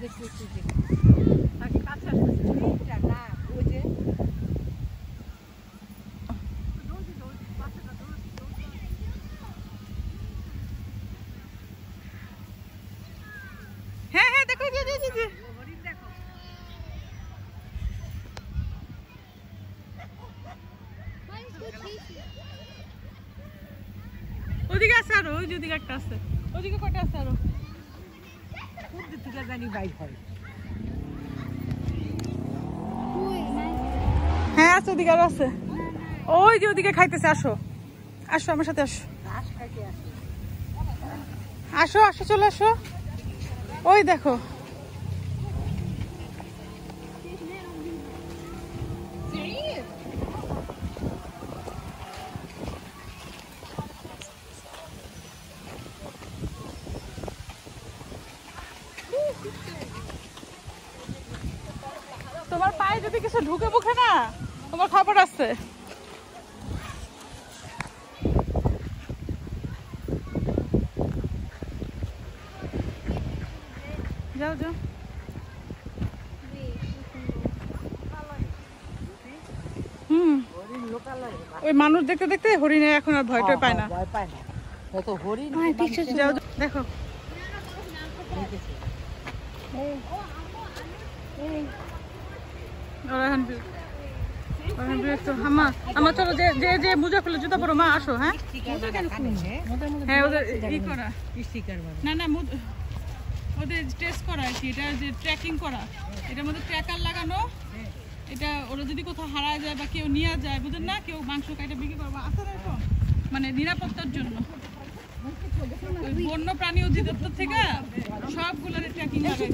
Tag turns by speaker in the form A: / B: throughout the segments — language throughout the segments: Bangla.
A: হ্যাঁ হ্যাঁ দেখো ওদিকে আছে আরো, ওই যেদিকে একটা আছে, ওদিকে কটা আছে আরো, জানি বাইক হয়। হ্যাঁ আছে, ওদিকে আরো আছে, ওই যে ওদিকে খাইতেছে। আসো আসো আমার সাথে আসো, আসো আসো চলে আসো। ওই দেখো তোমার পায়ে যদি কিছু ঢুকে মুখে না, তোমার খবর আছে। যাও যাও। ওই মানুষ দেখতে দেখতে হরিণে এখন আর ভয়টা পায় না। যাও দেখো আমার চলো, যে যে যে মোজা খুলে জুতা পরো মা, আসো। হ্যাঁ হ্যাঁ ওদের ই করা, না না ওদের টেস্ট করা আর কি, এটা যে ট্র্যাকিং করা, এটার মধ্যে ট্র্যাকার লাগানো। এটা ওরা যদি কোথাও হারায় যায় বা কেউ নিয়ে যায়, বুঝেন না, কেউ মাংস কাটা বিক্রি করবো আছে না, এরকম মানে নিরাপত্তার জন্য বন্য প্রাণী অধিদপ্তর থেকে সবগুলোর ট্র্যাকিং লাগাইছে।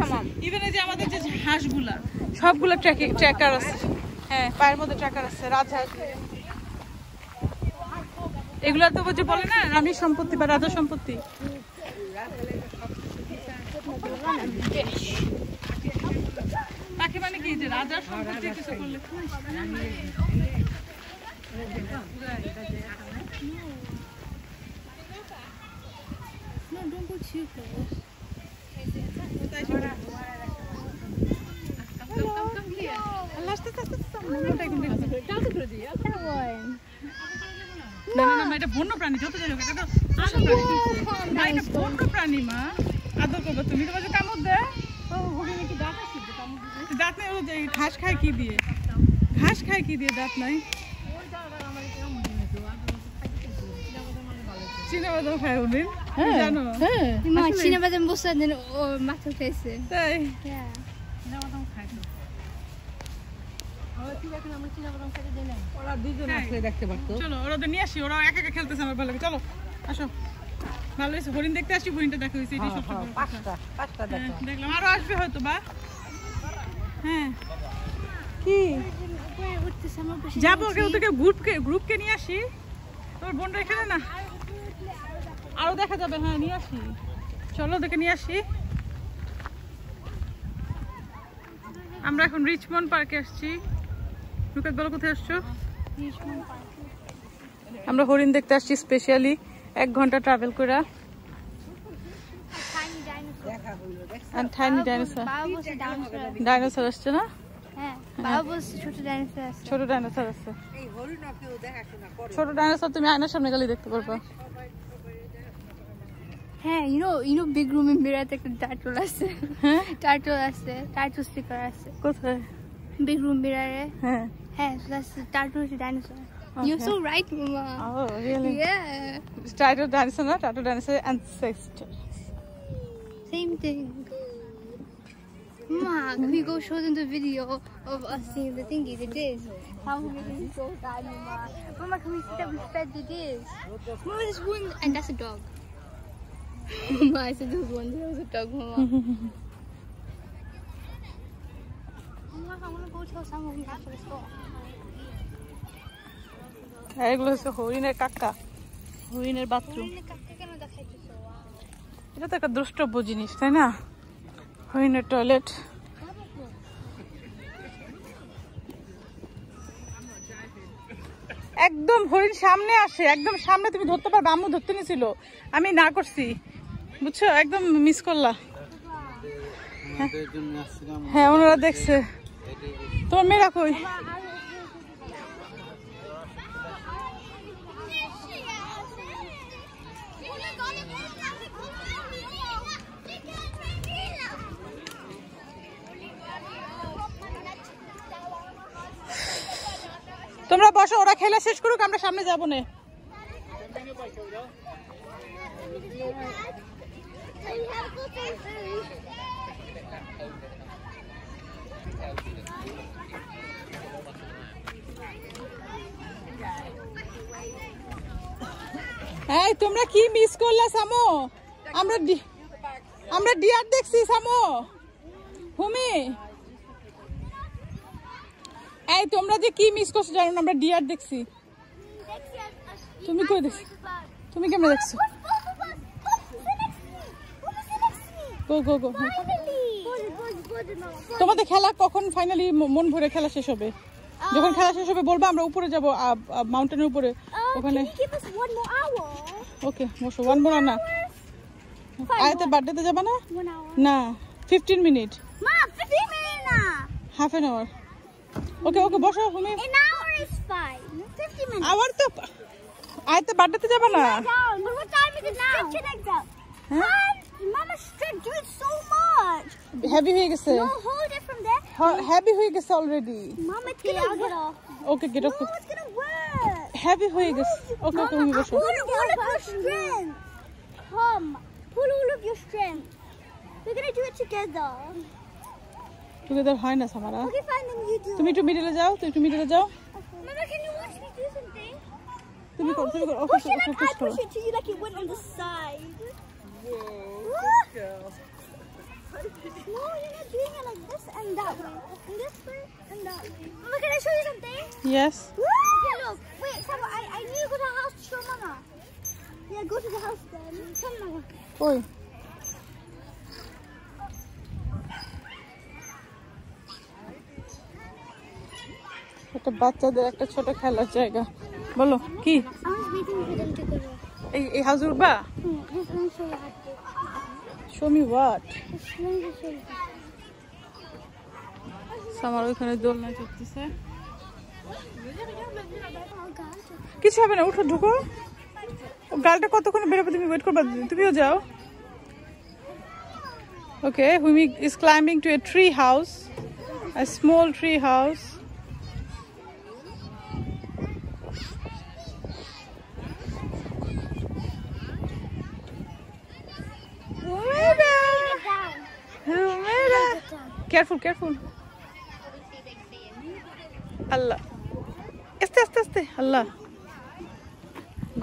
A: ইভেন এই যে আমাদের যে হাঁসগুলা, সবগুলো ট্র্যাকার আছে। হ্যাঁ পায়ের মধ্যে ট্র্যাকার আছে, রাজহাঁস। এগুলা তো যে বলে না রানীর সম্পত্তি বা রাজা সম্পত্তি। পাখি মানে কি, যে রাজার সম্পত্তি কিছু করলে। না না না, এটা বন্য প্রাণী, যত যাই হোক এটা তো বন্য প্রাণী মা, আদর করবো তুমি। তোমার যে কামড় দেয়, দাঁত নেই, ও ঘাস খায় কি দিয়ে, ঘাস খায় কি দিয়ে, দাঁত নাই। চিনাবাদাম খায় ওদিন, জানো?
B: চিনাবাদাম বসে ও মাথা খাইছে,
A: তাই চলো ওরা নিয়ে আসি, ওরা একা একা খেলতেছে, আমার ভালো লাগে। চলো আসো, ভালো হয়েছে হরিণ দেখতে আসছি, হরিণটা দেখা হয়েছে, দেখলাম আরো আসবে হয়তো বা। হ্যাঁ কি যাবো, কেউ তোকে গ্রুপকে নিয়ে আসি, তোর বোনরা এখানে না, আরো দেখা যাবে। হ্যাঁ নিয়ে আসি, চলো ওদেরকে নিয়ে আসি। আমরা এখন রিচমন্ড পার্কে আসছি। রুকাত বলো কোথায় আসছো? আমরা হরিণ দেখতে আসছি স্পেশালি, 1 ঘন্টা ট্রাভেল করে। ডাইনোসর আসছে না? ছোট ডাইনোসর আছে, ছোট ডাইনোসর তুমি আয়নার সামনে গেলে দেখতে পারবা।
B: হ্যাঁ you know big room in Mirat একটা টার্টল আছে। হ্যাঁ টার্টল আছে, টার্টল স্টিকার আছে।
A: কোথায়?
B: Big room Mirare.
A: হ্যাঁ
B: হ্যাঁ, that's the turtle dinosaur. You're so right, Mama.
A: Oh really?
B: Yeah.
A: Turtle dinosaur, not turtle dinosaur ancestor.
B: Same thing. Mama, can we go show them the video of us seeing the thingy, the dish? How we really so sad, Mama. Mama, can we see that we fed the dish? Mama, this one, and that's a dog. Mama, I said there was one, there was a dog, Mama. Mama, I want to go tell someone we have to go.
A: এগুলো হচ্ছে হরিণের কাকা, হরিণের বাথরুম। এটা তো একটা দ্রষ্টব্য জিনিস, তাই না? হরিণের টয়লেট। একদম হরিণ সামনে আসে, একদম সামনে, তুমি ধরতে পারবে। আম্মু ধরতে নিয়েছিল, আমি না করছি, বুঝছো, একদম মিস করলা। হ্যাঁ ওনারা দেখছে। তোমার মেয়েরা কই? তোমরা বসো, ওরা খেলা শেষ করুক, আমরা সামনে যাবো না। এই তোমরা কি মিস করলা সামো? আমরা ডিয়ার দেখছি সামো। হুমি এই তোমরা যে কি মিস করছো জানো না? আমরা ডিয়ার দেখছি। তুমি কই দেখছো? তুমি কেমনে দেখছো? গো গো গো। তোমাদের খেলা কখন ফাইনালি মন ভরে খেলা শেষ হবে? যখন খেলা শেষ হবে বলবা, আমরা উপরে যাব, মাউন্টেনের উপরে ওখানে। ওকে বসো। 1 more না? আয়াতের বার্থডেতে যাবা না? না 15 মিনিট।
B: মা 15 মিনিট না,
A: হাফ অ্যান আওয়ার। ওকে ওকে বসো। তুমি
B: an hour is fine, 50 minutes.
A: আবার তো আয়াতের বার্থডেতে যাবা না?
B: But what time is it now? Exam. Mama strict, do it so much.
A: Heavy হয়ে গেছে।
B: No, hold it from there.
A: Heavy হয়ে গেছে already.
B: Mama, it's gonna work.
A: Okay get up.
B: No, it's gonna work.
A: Heavy হয়ে গেছে। ওকে ওকে তুমি বসো।
B: Pull all of your strength. Come, pull all of your strength. We're gonna do it together.
A: Together হয় না সামারা।
B: Okay, fine, then you do.
A: তুমি একটু মিডলে যাও, তুমি একটু মিডলে যাও।
B: Mama, can you watch me do something?
A: তুমি করো, তুমি করো।
B: Push it
A: okay
B: like I push it to you like it went on the side. Whoa. No, you're not doing it like this and that way. And this way and that way. Mama, can I show you something?
A: Yes.
B: Okay, look. Wait, come on. I need to go to the house to show Mama. Yeah, go to the house then. Come, Mama.
A: ওই একটা বাচ্চাদের একটা ছোট খেলার জায়গা। বলো কি?
B: I was waiting for them to go there.
A: এই হাউস উঠবা?
B: Just let me show you how to do it.
A: Show me what?
B: Just let me just show you.
A: আমার ওইখানে দোলনা চলতেছে।
B: Oh, God.
A: কিছু হবে না, উঠো ঢুকো। গালটা কতক্ষণ বেরোবে, তুমি ওয়েট করবা, তুমিও যাও। Okay, Humi is climbing to a tree house, a small tree house. Humaira, careful, careful. Allah. Aste. Allah.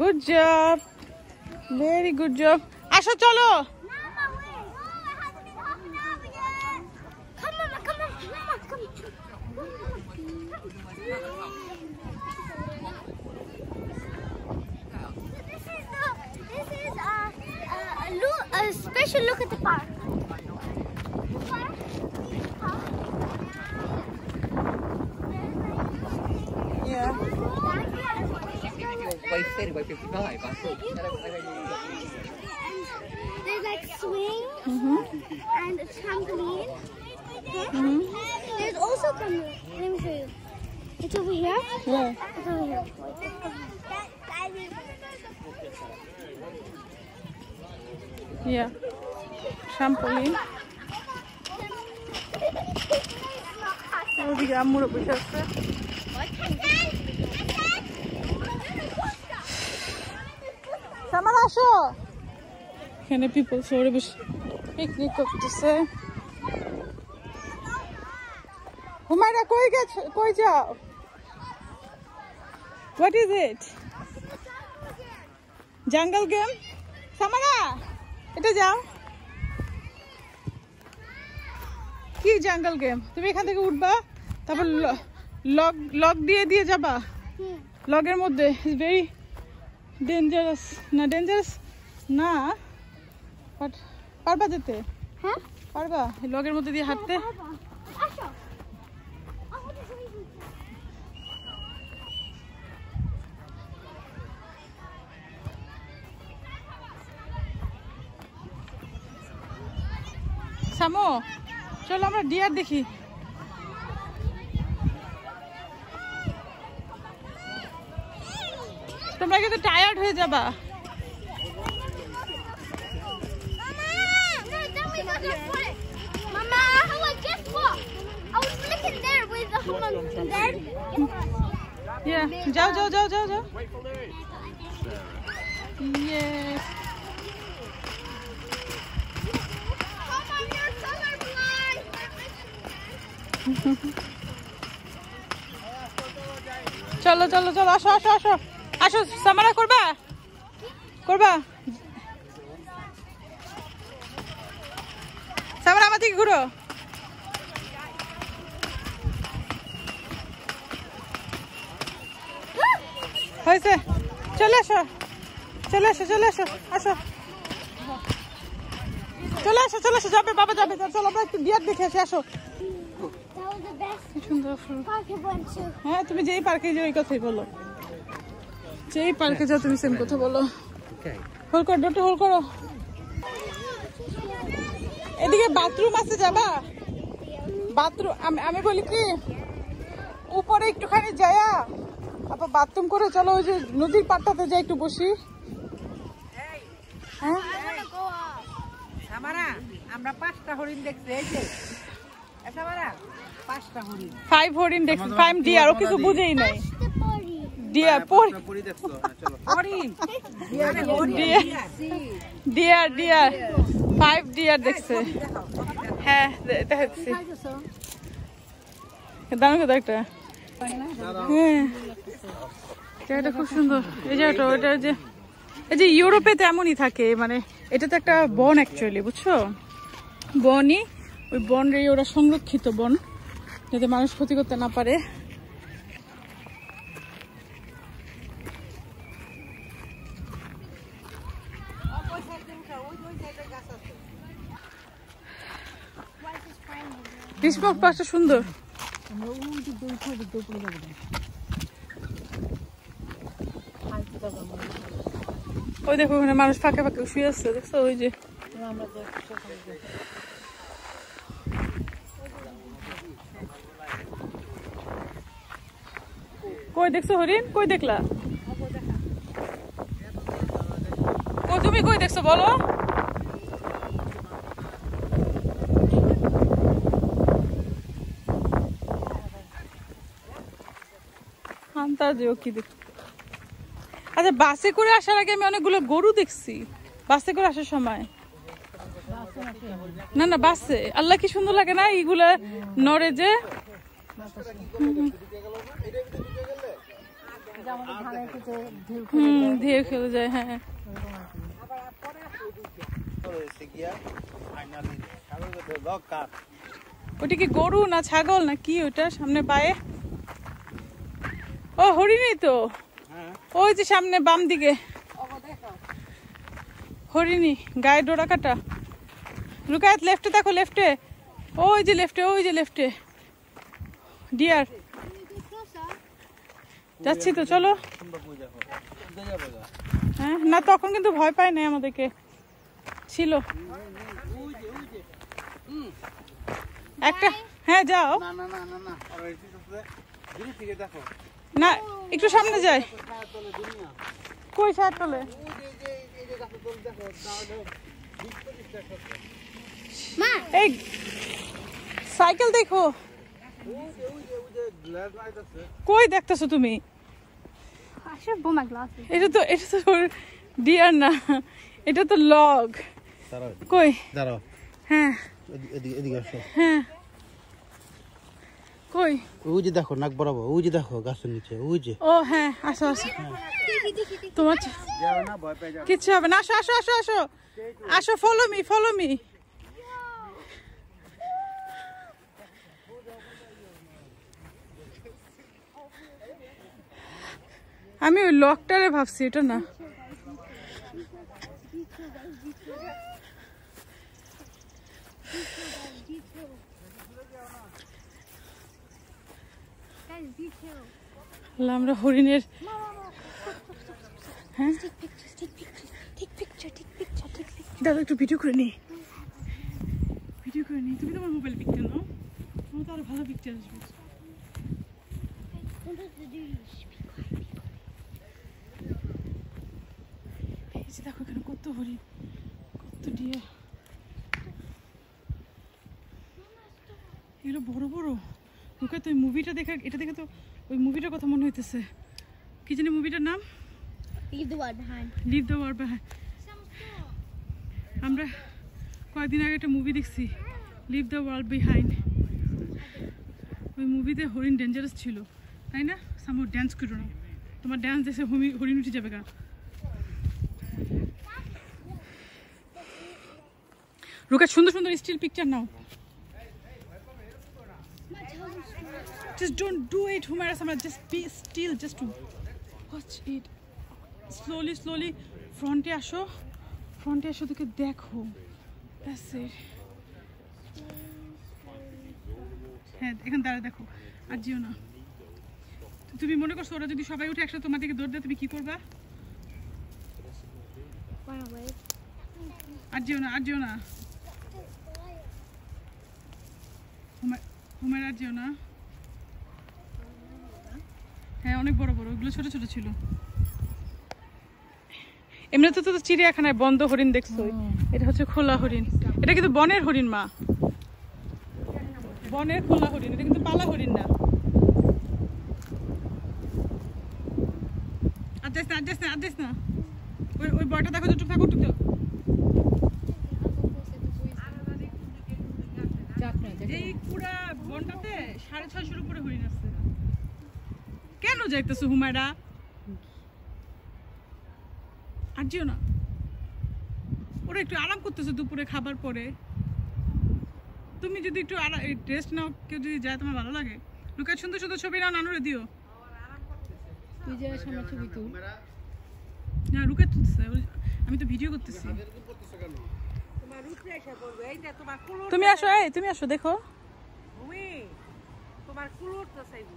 A: Good job. Very good job. Asho cholo.
B: Mama, wait. Oh, it hasn't been half an hour yet. Come, Mama, come on. Mama, come. This is a special look at the park.
A: Yeah.
B: There's like swing and a trampoline. There's also trampoline. Let me show you. It's over here.
A: Yeah.
B: It's over here.
A: Yeah. Trampoline. ওদিকে আম্মুরা বসে আছে। সামারা আসো। এখানে পিপল সরে বসে পিকনিক করতেছে। হুমায়রা কই গেছো? কই যাও? What is it? Jungle game? সামারা এটা যাও। কি জাঙ্গল গেম? তুমি এখান থেকে উঠবা, তারপর লক দিয়ে যাবা। লগের মধ্যে ইজ ভেরি ডেঞ্জারাস। না ডেঞ্জারাস না, বাট পারবা যেতে?
B: হ্যাঁ
A: পারবা লগের মধ্যে দিয়ে হাঁটতে?
B: আসো।
A: সামো চলো আমরা ডিয়ার দেখি। তোমরা কিন্তু টায়ার্ড হয়ে যাবা। যাও যাও যাও যাও যাও। Yes. চলো চলো চলো, আসো আসো আসো আসো। সামারা করবা করবা? সামারা আমার দিকে ঘুরো। হয়েছে, চলে আসো চলে আসো চলে আসো, আসো চলে আসো চলে আসো। যাবে বাবা যাবে, চলো আমরা একটু ডিয়ার দেখে আসি। আসো। হ্যাঁ তুমি যেই পার্কে যাও ওই কথাই বলো, যেই পার্কে যাও তুমি সেম কথা বলো। হোল করো, ডোরটা হোল করো। এদিকে বাথরুম আছে, যাবা? বাথরুম আমি বলি কি উপরে একটুখানি যায়া তারপর বাথরুম করে চলো ওই যে নদীর পাড়টাতে যাই একটু বসি। হ্যাঁ
C: আমরা 5টা হরিণ দেখছি। এই যে এসামারা 5টা হরিণ,
A: 5 হরিণ দেখছি, 5 ডিয়ার। ও কিছু বুঝেই নাই। ডিয়ার পরি দেখছো? চলো হরিণ ডিয়ার ডিয়ার 5 ডিয়ার দেখছে। হ্যাঁ দেখছি, দারুণ কথা একটা। হ্যাঁ জায়গাটা খুব সুন্দর। এই জায়গাটা ওইটা যে এই যে ইউরোপে তো এমনই থাকে, মানে এটা তো একটা বন অ্যাকচুয়ালি, বুঝছো? বনই, ওই বনরে ওরা সংরক্ষিত বন, যাতে মানুষ ক্ষতি করতে না পারে। বিস্মক পাশটা সুন্দর। ওই দেখো ওখানে মানুষ ফাঁকে ফাঁকে শুয়ে আছে, দেখছো? ওই যে কই দেখছো হরিণ? কই দেখলা? তুমি কই দেখছো বলো? আচ্ছা বাসে করে আসার আগে আমি অনেকগুলো গরু দেখছি, বাসে করে আসার সময়। না না বাসে, আল্লাহ কি সুন্দর লাগে না এইগুলা নড়ে যে। ধীরে খেলে যায়। হ্যাঁ ওটা কি গরু না ছাগল না কি ওটা সামনে পায়ে? ও হরিণই তো, ওই যে সামনে বাম দিকে হরিণী, গায়ে ডোরা কাটা। রুকায়াত লেফটে দেখো, লেফটে, ওই যে লেফটে, ওই যে লেফটে ডিয়ার। যাচ্ছি তো, চলো। হ্যাঁ না তখন কিন্তু ভয় পায় না আমাদেরকে, ছিল একটা। হ্যাঁ যাও না, একটু সামনে যায়। কই ছায়ার তলে? এই সাইকেল দেখো। কই দেখতেছো তুমি? এটা তো ডিয়ার না, এটা তো লগ। কই দাঁড়াও। হ্যাঁ হ্যাঁ কই?
D: ওই যে দেখো নাক বরাবর, ওই যে দেখো গাছের নিচে, ওই যে।
A: ও হ্যাঁ আসো আসো, তোমার কিচ্ছু হবে না। আসো আসো আসো আসো আসো, ফলো মি ফলো মি। আমি ওই লকটারে ভাবছি, এটা না। আমরা হরিণের দাদা একটু ভিডিও করে নি। ভিডিও করে নি, তুমি তোমার মোবাইল পিকচার নাও, আমার তো আরো ভালো পিকচার আসবে। এই যে দেখো এখানে কত হরিণ, কত ডিয়ার, এগুলো বড় বড়। ওকে তো মুভিটা দেখা, এটা দেখে তো ওই মুভিটার কথা মনে হইতেছে, কি জানি মুভিটার নাম,
B: Leave the world behind.
A: Leave the world behind. আমরা কয়েকদিন আগে একটা মুভি দেখছি, লিভ দ্য ওয়ার্ল্ড বিহাইন্ড। ওই মুভিতে হরিণ ডেঞ্জারাস ছিল, তাই না? সামহাও ড্যান্স করো না, তোমার ড্যান্স দেখে হরিণ উঠে যাবে গা। রুকা সুন্দর সুন্দর স্টিল পিকচার নাও। Just don't do it, Humaira Samra. Just be still, just to watch it. Slowly, slowly. Front e asho তোকে দেখো। That's it. হ্যাঁ, এখানে দাঁড়া দেখো, আর যেও না। তুমি মনে করছো ওরা যদি সবাই উঠে একসাথে তোমার দিকে দৌড় দেয়, তুমি কি করবা?
B: Run away.
A: আর যেও না, আর যেও না। Humaira আর যেও না। হ্যাঁ, অনেক বড় বড়, ওগুলো ছোট ছোট ছিল। এমনিতে তো চিড়িয়াখানায় বন্ধ হরিণ দেখছো, এটা হচ্ছে খোলা হরিণ। এটা কিন্তু বনের হরিণ মা, বনের খোলা হরিণ, এটা কিন্তু পালা হরিণ না। আদেশ না ওই বয়টা দেখো, চুপ থাকো, টুক এই পুরা বনটাতে 650 উপরে হরিণ আছে। কেন যাইতেছো হুমায়রা? আর যেও না, ওরা একটু আরাম করতেছে দুপুরে খাবার পরে। তুমি যদি একটু রেস্ট নাও, কেউ যদি যায় তোমার ভালো লাগে। লুকায় সুন্দর সুন্দর ছবি নাও, নানুরে দিও।
C: তুই যে সামনে ছবি তুল।
A: না, রুকে তুলছে, আমি তো ভিডিও করতেছি।
C: তোমার রুটে এসে পড়বে, এই যে তোমার কুলুর।
A: তুমি আসো, তুমি আসো, দেখো
C: ভূমি, তোমার কুলুর তো চাইবো।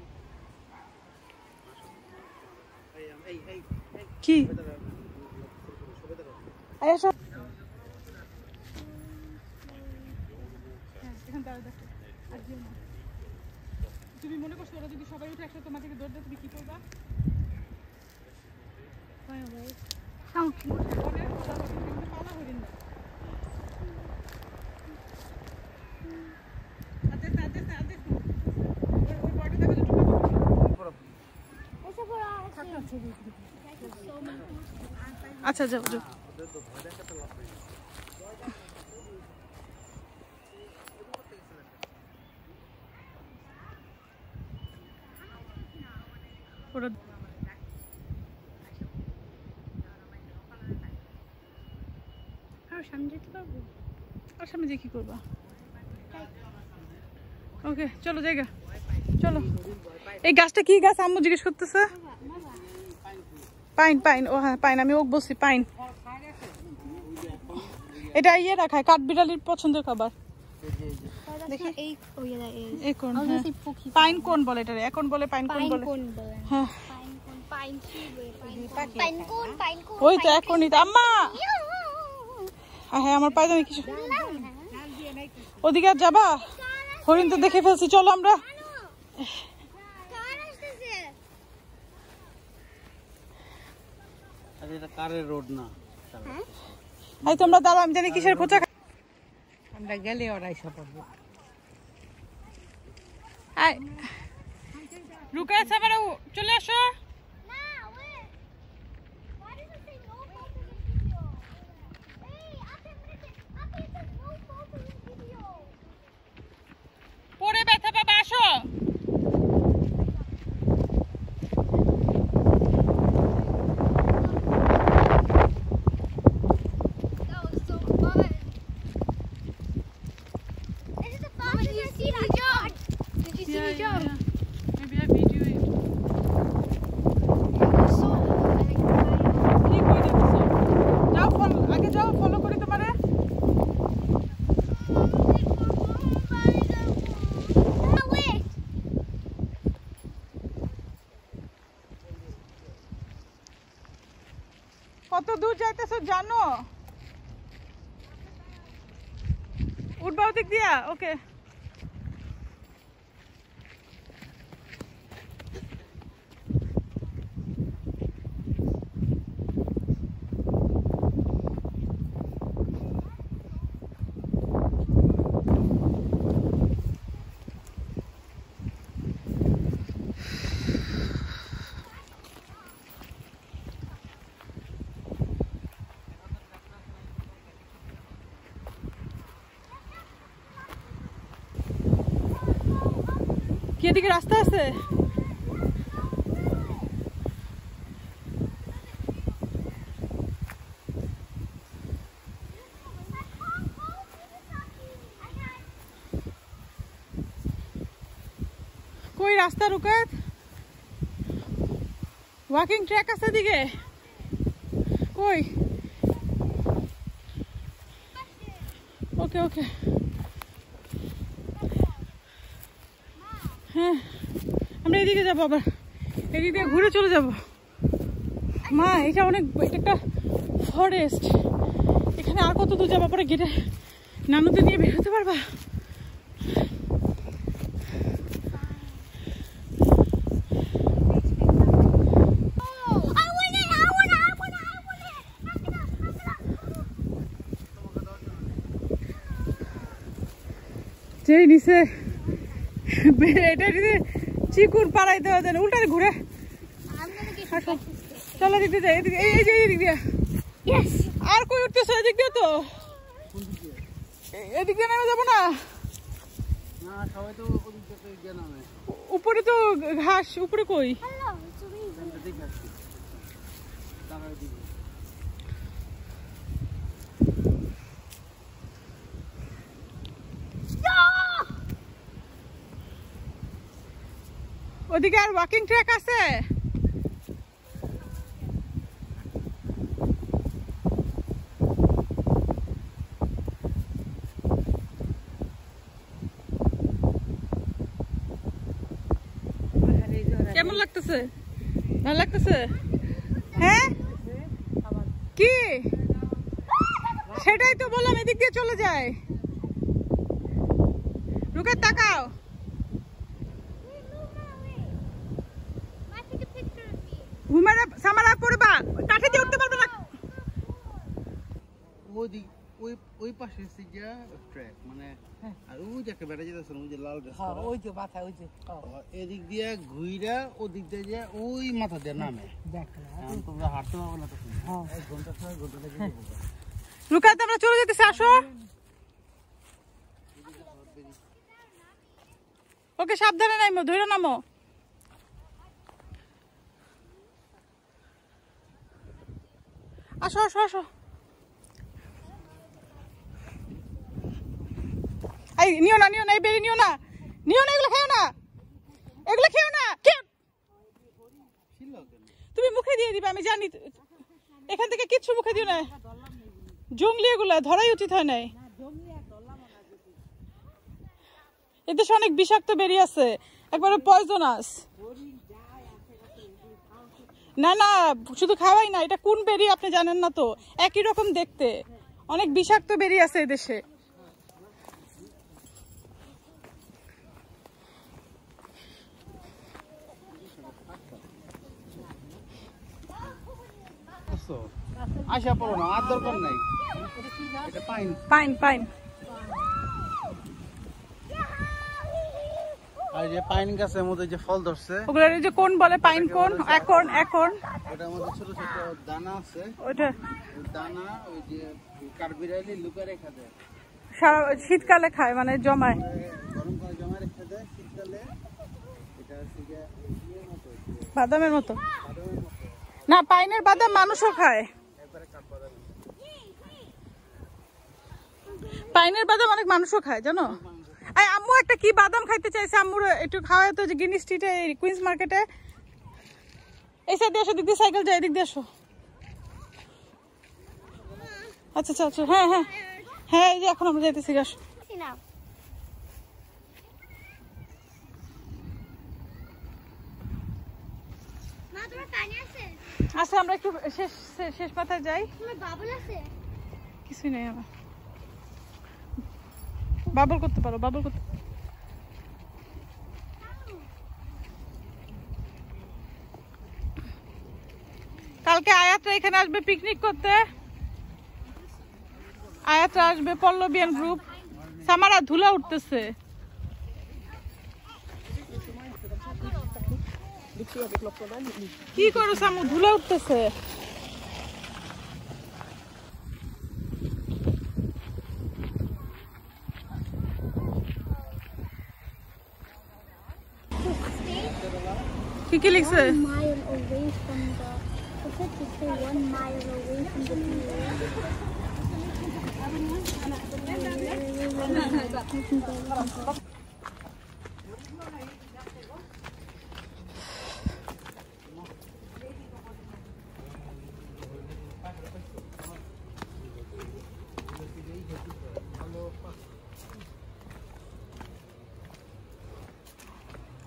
A: কি আসো, তুমি মনে করছো ওরা যদি সবাই উঠে একসাথে তোমার দিকে দৌড় দেয়, তুমি কি করবা?
B: Run away. Sound cute.
A: পালা হরিণ না। ওই বয়টা দেখো, যে টুকরো আচ্ছা, যাও যাও। ওরা
B: আর সামনে যেতে পারবো?
A: আর সামনে যে কি করবা? ওকে, চলো জায়গা, চলো। এই গাছটা কি গাছ আম্মু জিজ্ঞেস করতেছে? পাইন। ও হ্যাঁ, পাইন, আমি ওক বলছি পাইন। এটা ইয়েরা খায়, কাঠবিড়ালির পছন্দের খাবার।
B: দেখি এই that is.
A: এখন
B: I was gonna say pokey.
A: Pine কোন বলে এটা, এখন বলে পাইন কোন
B: Pine
A: বলে।
B: cone bole.
A: হ্যাঁ,
B: Pine tree bole. Pine cone.
A: ওই তো এখনই তো আম্মা। হ্যাঁ, আমার পায়জামা কিছু, ওদিকে আর যাবা? হরিণ তো দেখে ফেলছি, চলো আমরা।
D: আরে এটা কারের রোড না।
A: এই তোমরা দাঁড়াও, আমি জানি কিসের খোঁচা।
C: আমরা গেলে ওরা এসে পড়বো।
A: রুকায় সাবারা, চলে আসো। পরে ব্যথা পাবা, আসো।
B: That was so fun. This is the fun. Did you see me jump? Did you see me jump?
A: Maybe I video it.
B: It was so like.
A: কি কই দিতেছো? যাও, আগে যাও, ফলো করি তোমারে।
B: Wait.
A: কত দূর যাইতেছো জানো? উঠবাও দিক দিয়া ওকে কি এদিকে রাস্তা আছে কই রাস্তা রুকাত ওয়াকিং ট্র্যাক আছে এদিকে কই ওকে ওকে হ্যাঁ আমরা এদিকে যাবো আবার এদিক দিয়ে ঘুরে চলে যাব মা এটা অনেক এটা একটা ফরেস্ট এখানে আর কত দূর যাবো পরে গেটে নানুতে নিয়ে বের হতে পারবা যেই নিচে এটা যদি চিকুর পাড়াই দেওয়া যায় উল্টা ঘুরে চলো দিক দিয়ে যাই এদিকে এই যে এদিক দিয়ে আর কই উঠতেছে এদিক দিয়ে তো এদিক দিয়ে নেমে যাবো না উপরে তো ঘাস উপরে কই ওদিকে আর ওয়াকিং ট্র্যাক আছে কেমন লাগতেছে ভালো লাগতেছে হ্যাঁ কি সেটাই তো বললাম এদিক দিয়ে চলে যায় রুকে তাকাও ঘুমারা সামারা পড়বা কাঠে দিয়ে উঠতে পারবে না
D: ওই পাশে সিজা ট্র্যাক মানে আর ওই যে বেড়ে যেতেছে ওই যে লাল
C: হ্যাঁ ওই যে মাথা ওই যে
D: এদিক দিয়ে ঘুইরা ওদিক দিয়ে যে ওই মাথা দিয়ে নামে এখন তোমরা হাঁটতে পারবে না তখন এক ঘন্টা 6 ঘন্টা লেগে যাবে
A: রুকাত আমরা চলে যেতেছি আসো ওকে সাবধানে নামো ধরে নামো আসো আসো আসো এই নিও না এই বেরি নিও না এগুলো খেও না তুমি মুখে দিয়ে দিবে আমি জানি এখান থেকে কিচ্ছু মুখে দিও না জঙ্গলি এগুলা ধরাই উচিত হয় নাই এদেশে অনেক বিষাক্ত বেরি আছে একবারে পয়জনাস না না শুধু খাওয়াই না এটা কোন বেরি আপনি জানেন না তো একই রকম দেখতে অনেক বিষাক্ত বেরি আছে এদেশে
D: আশা পড়ো না আর দরকার নাই এটা পাইন
A: পাইন
D: আর যে পাইন গাছের মধ্যে যে ফল ধরছে
A: ওগুলোর যে কোন বলে পাইন কোন এখন
D: ওটার মধ্যে ছোট ছোট দানা আছে
A: ওটা
D: দানা ওই যে কার্বিরাইলি লুকা রেখে দেয়
A: শীতকালে খায় মানে জমায়
D: গরম করে জমা রেখে দেয় শীতকালে এটা হচ্ছে যে
A: বাদামের মতো না পাইনের বাদাম মানুষও খায় পাইনের বাদাম অনেক মানুষও খায় জানো আম্মু একটা কি বাদাম খাইতে চাইছে আম্মুর একটু খাওয়ায় তো যে গিনি স্ট্রিটে কুইন্স মার্কেটে এই সাইডে এসো দিক দিয়ে সাইকেল যায় এদিক দিয়ে এসো আচ্ছা আচ্ছা হ্যাঁ এই যে এখন আমরা যাইতেছি আসো আচ্ছা আমরা একটু শেষ পাতায় যাই কিছুই নেই আমার বাবল করতে পারো, বাবল করতে। কালকে আয়াতরা এখানে আসবে পিকনিক করতে। আয়াতরা আসবে, পল্লবিয়ান গ্রুপ। সামারা ধুলা উঠতেছে। কি করো সামু, ধুলা উঠতেছে। কি লিখছে?
B: 1 mile away from the. It said to stay 1 mile away from the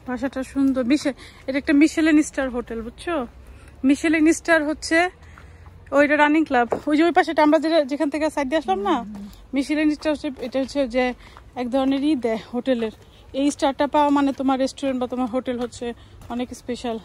A: বাসাটা সুন্দর। এটা একটা মিশেলিন স্টার হোটেল, বুঝছো? মিশেলিন স্টার হচ্ছে ওইটা রানিং ক্লাব। ওই যে ওই পাশেটা আমরা যেখান থেকে সাইড দিয়ে আসলাম না, মিশেলিন স্টার হচ্ছে, এটা হচ্ছে যে এক ধরনের দেয় হোটেলের। এই স্টারটা পাওয়া মানে তোমার রেস্টুরেন্ট বা তোমার হোটেল হচ্ছে অনেক স্পেশাল।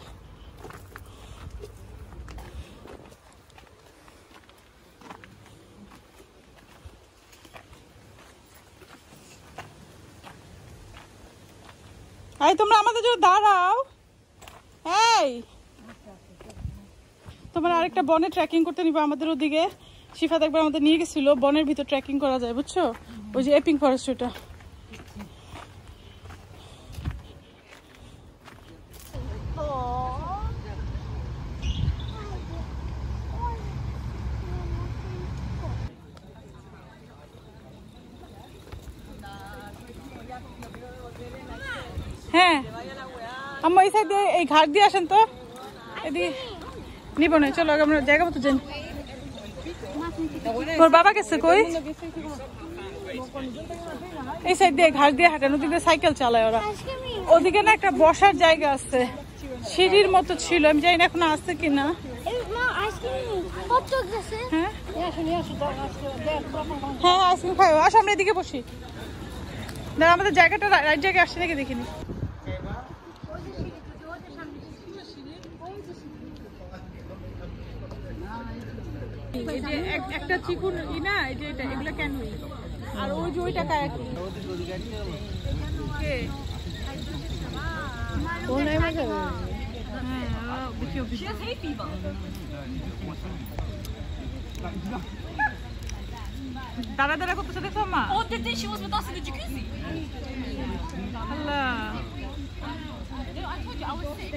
A: এই তোমরা আমাদের জন্য দাঁড়াও। এই তোমার আরেকটা বনে ট্রেকিং করতে নিবো আমাদের ওদিকে। শিফাত একবার আমাদের নিয়ে গেছিল, বনের ভিতর ট্রেকিং করা যায়, বুঝছো? ওই যে এপিং ফরেস্ট, ওটা। হ্যাঁ আম্মা এই সাইড দিয়ে, এই ঘাট দিয়ে আসেন তো। এদিকে নিব না, চলো আমরা জায়গা মতো যাই। তোর বাবা গেছে কই? এই সাইড দিয়ে ঘাট দিয়ে হাঁটেন, ওদিকে সাইকেল চালায় ওরা। ওদিকে না একটা বসার জায়গা আছে, সিঁড়ির মতো ছিল, আমি জানি না এখন আছে কিনা। হ্যাঁ হ্যাঁ আইসক্রিম খাই। আসো আমরা এদিকে বসি। দাঁড়া, আমাদের জায়গাটা রাইট জায়গায় আসছে নাকি দেখিনি। একটা চিকুন না, এই যে এটা, এগুলো কেন? আর ওই যে ওইটা কায়া কি? দাঁড়া দাঁড়া করতেছে, দেখো মা।
E: Oh, she was with us in the jacuzzi.
A: Allah,
E: I told you I was sick.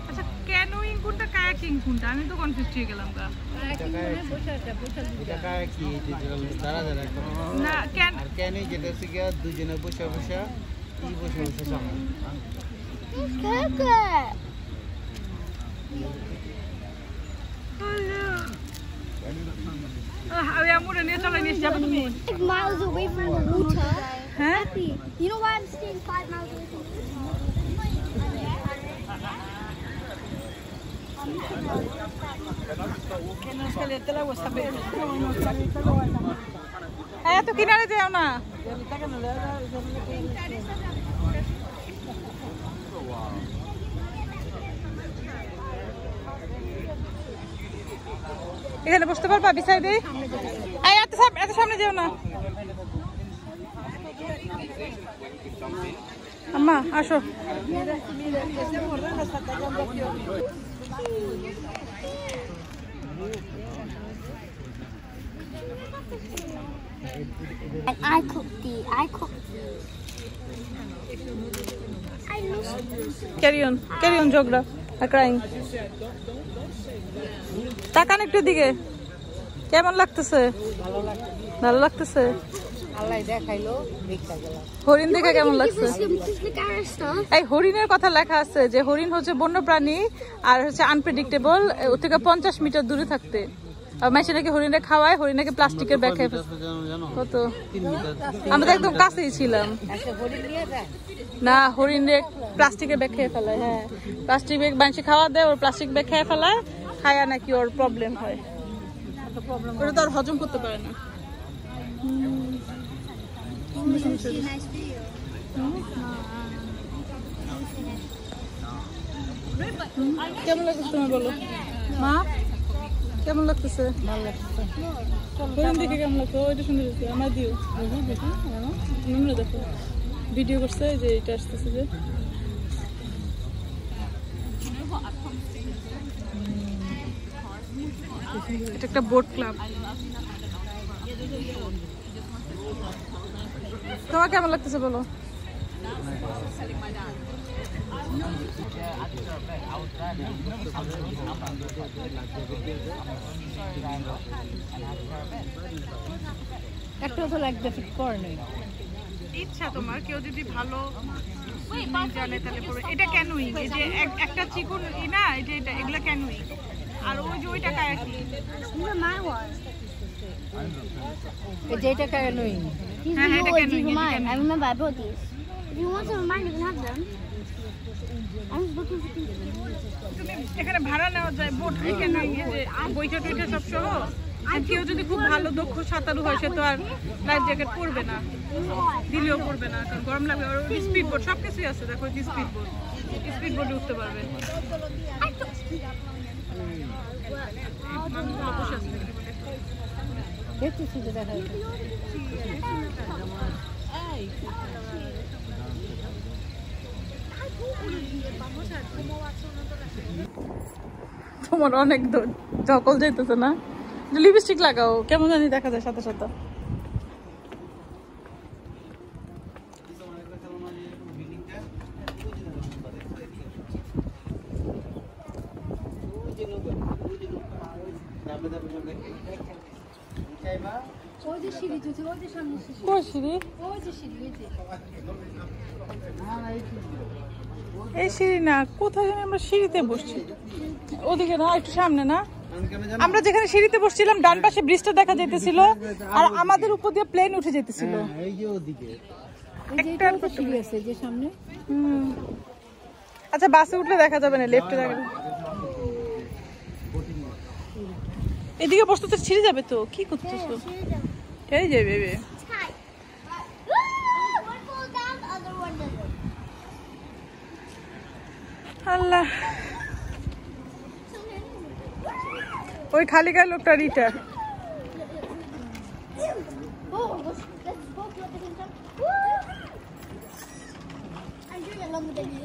A: আচ্ছা ক্যানোইং কোনটা, কায়াকিং কোনটা? আমি তো কনফিউজ হয়ে গেলাম। না ক্যান
D: আর ক্যানে যেটা হচ্ছে গিয়া দুজনে বসে বসে সামনে।
B: Miles away from the water. Happy. You know why I'm staying 5 miles away from the
A: হ্যাঁ তো কিনারে যাও না। এখানে বসতে পারবা বিসাইডে? এত সামনে যেও না। আম্মা আসো।
B: And I cooked these.
A: Carry on, Jogra. I'm crying. তাকান একটু দিকে। কেমন লাগতেছে? ভালো লাগতেছে। হরিণ দেখে কেমন লাগছে? এই হরিণের কথা লেখা আছে যে হরিণ হচ্ছে বন্য প্রাণী আর হচ্ছে আনপ্রেডিক্টেবল, ওর থেকে 50 মিটার দূরে থাকতে। মাইসে নাকি হরিণে খাওয়ায়, হরিণাকে প্লাস্টিকের ব্যাগ খেয়ে কত। আমরা তো একদম কাছেই ছিলাম না, হরিণে প্লাস্টিকের ব্যাগ খেয়ে ফেলায়। হ্যাঁ প্লাস্টিক ব্যাগ মানুষ খাওয়া দেয়, ওর প্লাস্টিক ব্যাগ খেয়ে ফেলায়, খায়া নাকি ওর প্রবলেম হয়, ওটা তো আর হজম করতে পারে না।
B: Nice video.
A: কেমন লাগতেছে তোমার বলো মা? কেমন লাগতেছে?
C: ভালো লাগছে।
A: হরিণ দেখে কেমন লাগতো? ওইটা সুন্দর হয়েছে, আমার দিও তোমরা দেখো ভিডিও করছে যে এটা আসতেছে যে এটা একটা বোট ক্লাব। তোমার কেমন লাগতেছে বলো?
C: একটু তো লাগতে ফিট করে নেই।
A: ইচ্ছা তোমার, কেউ যদি ভালো জানে তাহলে পরে এটা কেনই এই যে একটা চিকন ই না, এই যে এটা এগুলা কেনই, আর ওই যে ওইটা কায়া কি
B: These are my ones.
C: এই যে এটা কেন নই?
B: These
A: হ্যাঁ,
B: are
A: এটা
B: yours,
A: কেন
B: these are
A: এটা
B: mine.
A: কেন?
B: I remember I bought these. If you want some of mine, you can have them. I'm just looking for things.
A: তুমি এখানে ভাড়া নেওয়া যায় বোট কেন, এই যে বইটা টইটা সব সহ। আর কেউ যদি খুব ভালো দক্ষ সাঁতারু হয় সে তো আর লাইফ জ্যাকেট পরবে না, দিলেও পরবে না, কারণ গরম লাগবে। আর স্পিড বোট সব কিছুই আছে, দেখো স্পিড বোটে উঠতে পারবে। মানুষগুলো বসে আছে দেখতে পাবে।
C: দেখতেছি তো দেখা যাচ্ছে।
A: তোমার অনেক ধকল যাইতেছে না? লিপস্টিক লাগাও, কেমন জানি দেখা যায় সাথে সাথে।
B: ওই যে সিঁড়ি তুই ওই যে সামনে সিঁড়ি
A: কোন সিঁড়ি?
B: ওই যে সিঁড়ি ওই যে
A: এই সিঁড়ি না, কোথায় জানি আমরা সিঁড়িতে বসছি, ওদিকে না, একটু সামনে না। আমরা যেখানে সিঁড়িতে বসছিলাম ডান পাশে ব্রিজটা দেখা যাইতেছিল, আর আমাদের উপর দিয়ে প্লেন উঠে যেতেছিল।
D: এই যে ওদিকে
A: একটা
C: তো সিঁড়ি আছে যে সামনে।
A: আচ্ছা বাসে উঠলে দেখা যাবে না, লেফটে দেখা যাবে। এদিকে বসতে তো ছিঁড়ে যাবে তো, কি করতেছো? এই যে বেবে
B: tight. One falls down, the other one doesn't.
A: আল্লাহ, ওই খালি গায়ে লোকটা Rita.
B: Oh, let's go to the other side. I'm doing it longer than you.